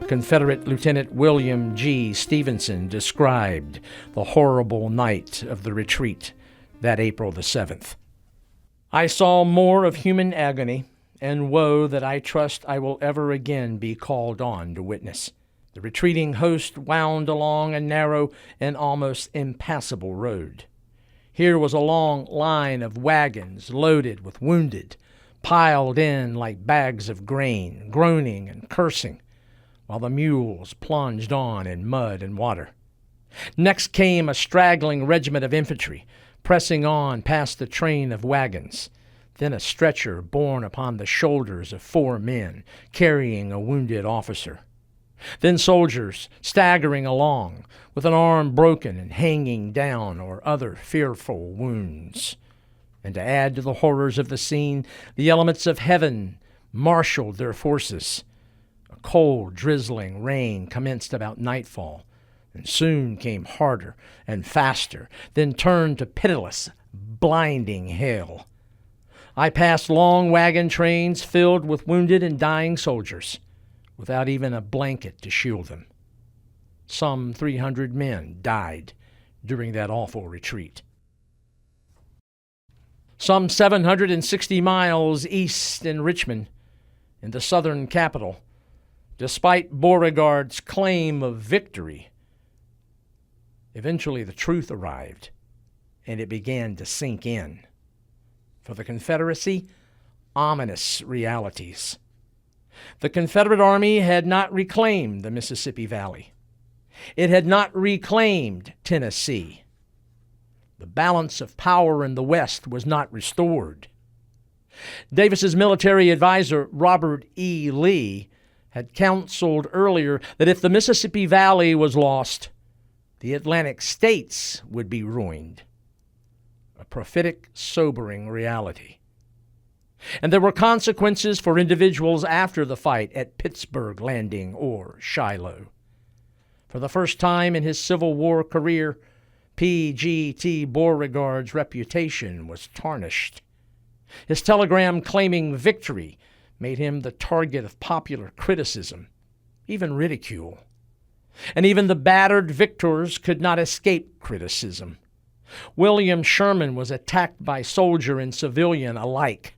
Confederate Lieutenant William G. Stevenson described the horrible night of the retreat that April the 7th. I saw more of human agony and woe that I trust I will ever again be called on to witness. The retreating host wound along a narrow and almost impassable road. Here was a long line of wagons loaded with wounded, piled in like bags of grain, groaning and cursing, while the mules plunged on in mud and water. Next came a straggling regiment of infantry, pressing on past the train of wagons, then a stretcher borne upon the shoulders of 4 men carrying a wounded officer. Then soldiers staggering along with an arm broken and hanging down or other fearful wounds. And to add to the horrors of the scene, the elements of heaven marshaled their forces. A cold, drizzling rain commenced about nightfall, and soon came harder and faster, then turned to pitiless, blinding hail. I passed long wagon trains filled with wounded and dying soldiers, without even a blanket to shield them. Some 300 men died during that awful retreat. Some 760 miles east in Richmond, in the southern capital, despite Beauregard's claim of victory, eventually the truth arrived, and it began to sink in. For the Confederacy, ominous realities. The Confederate Army had not reclaimed the Mississippi Valley. It had not reclaimed Tennessee. The balance of power in the West was not restored. Davis's military advisor, Robert E. Lee, had counseled earlier that if the Mississippi Valley was lost, the Atlantic states would be ruined. A prophetic, sobering reality. And there were consequences for individuals after the fight at Pittsburgh Landing or Shiloh. For the first time in his Civil War career, P.G.T. Beauregard's reputation was tarnished. His telegram claiming victory made him the target of popular criticism, even ridicule. And even the battered victors could not escape criticism. William Sherman was attacked by soldier and civilian alike.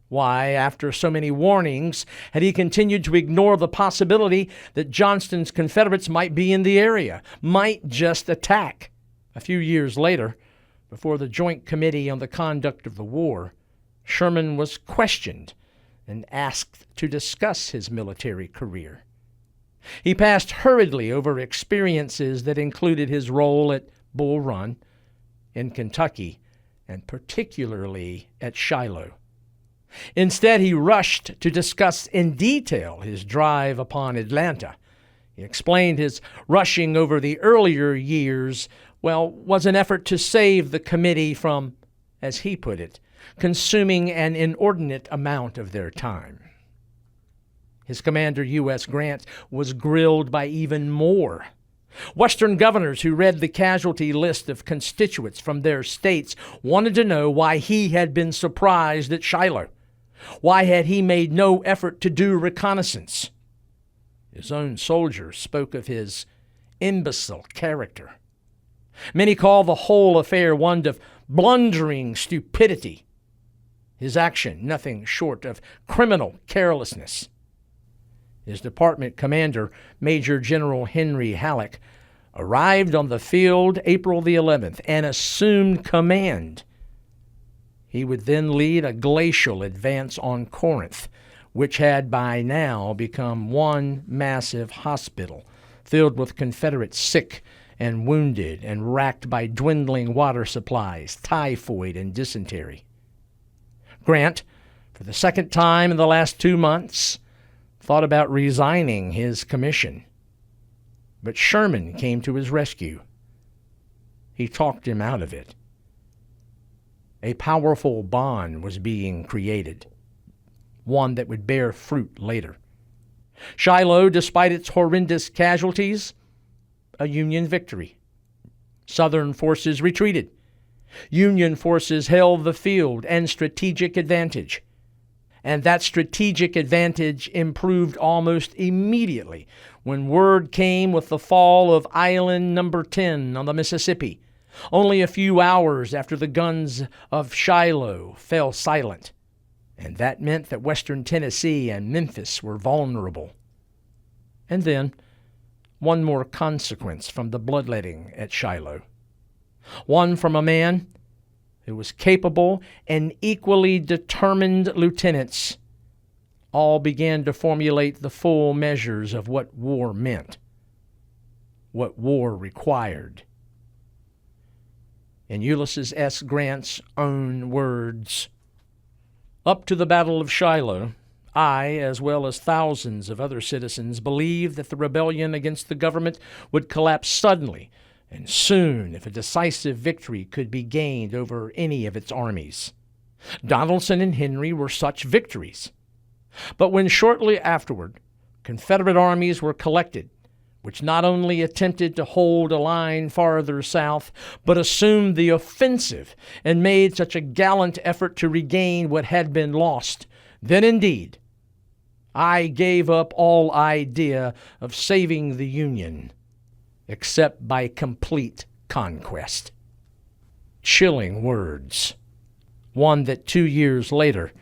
Why, after so many warnings, had he continued to ignore the possibility that Johnston's Confederates might be in the area, might just attack? A few years later, before the Joint Committee on the Conduct of the War, Sherman was questioned and asked to discuss his military career. He passed hurriedly over experiences that included his role at Bull Run, in Kentucky, and particularly at Shiloh. Instead, he rushed to discuss in detail his drive upon Atlanta. He explained his rushing over the earlier years, was an effort to save the committee from, as he put it, consuming an inordinate amount of their time. His commander, U.S. Grant, was grilled by even more. Western governors who read the casualty list of constituents from their states wanted to know why he had been surprised at Shiloh. Why had he made no effort to do reconnaissance? His own soldiers spoke of his imbecile character. Many call the whole affair one of blundering stupidity. His action nothing short of criminal carelessness. His department commander, Major General Henry Halleck, arrived on the field April the 11th and assumed command. He would then lead a glacial advance on Corinth, which had by now become one massive hospital filled with Confederate sick and wounded and racked by dwindling water supplies, typhoid, and dysentery. Grant, for the second time in the last 2 months, thought about resigning his commission. But Sherman came to his rescue. He talked him out of it. A powerful bond was being created, one that would bear fruit later. Shiloh, despite its horrendous casualties, a Union victory. Southern forces retreated. Union forces held the field and strategic advantage. And that strategic advantage improved almost immediately when word came with the fall of Island Number 10 on the Mississippi, only a few hours after the guns of Shiloh fell silent. And that meant that western Tennessee and Memphis were vulnerable. And then, one more consequence from the bloodletting at Shiloh. One from a man who was capable and equally determined lieutenants all began to formulate the full measures of what war meant, what war required. In Ulysses S. Grant's own words, "Up to the Battle of Shiloh, I, as well as thousands of other citizens, believed that the rebellion against the government would collapse suddenly and soon if a decisive victory could be gained over any of its armies. Donelson and Henry were such victories. But when shortly afterward Confederate armies were collected, which not only attempted to hold a line farther south, but assumed the offensive and made such a gallant effort to regain what had been lost, then indeed I gave up all idea of saving the Union, except by complete conquest." Chilling words. One that 2 years later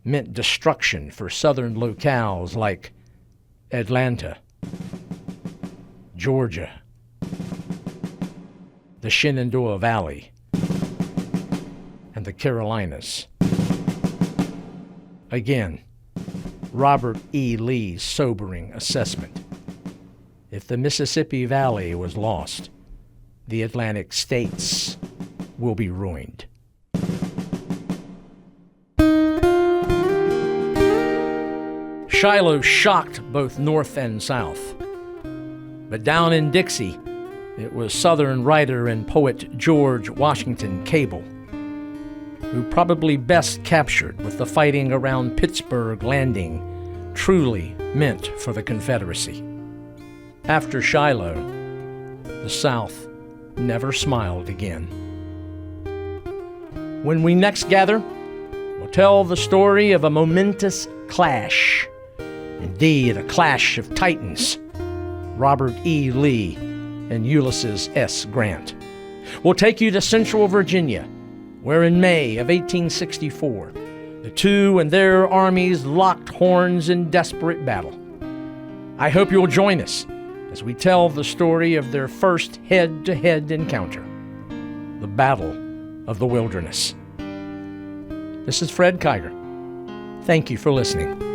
meant destruction for southern locales like Atlanta, Georgia, the Shenandoah Valley, and the Carolinas. Again, Robert E. Lee's sobering assessment. If the Mississippi Valley was lost, the Atlantic states will be ruined. Shiloh shocked both North and South. But down in Dixie, it was Southern writer and poet George Washington Cable who probably best captured what the fighting around Pittsburgh Landing truly meant for the Confederacy. After Shiloh, the South never smiled again. When we next gather, we'll tell the story of a momentous clash. Indeed, a clash of titans, Robert E. Lee and Ulysses S. Grant. We'll take you to Central Virginia, where in May of 1864, the two and their armies locked horns in desperate battle. I hope you'll join us as we tell the story of their first head-to-head encounter, the Battle of the Wilderness. This is Fred Kiger. Thank you for listening.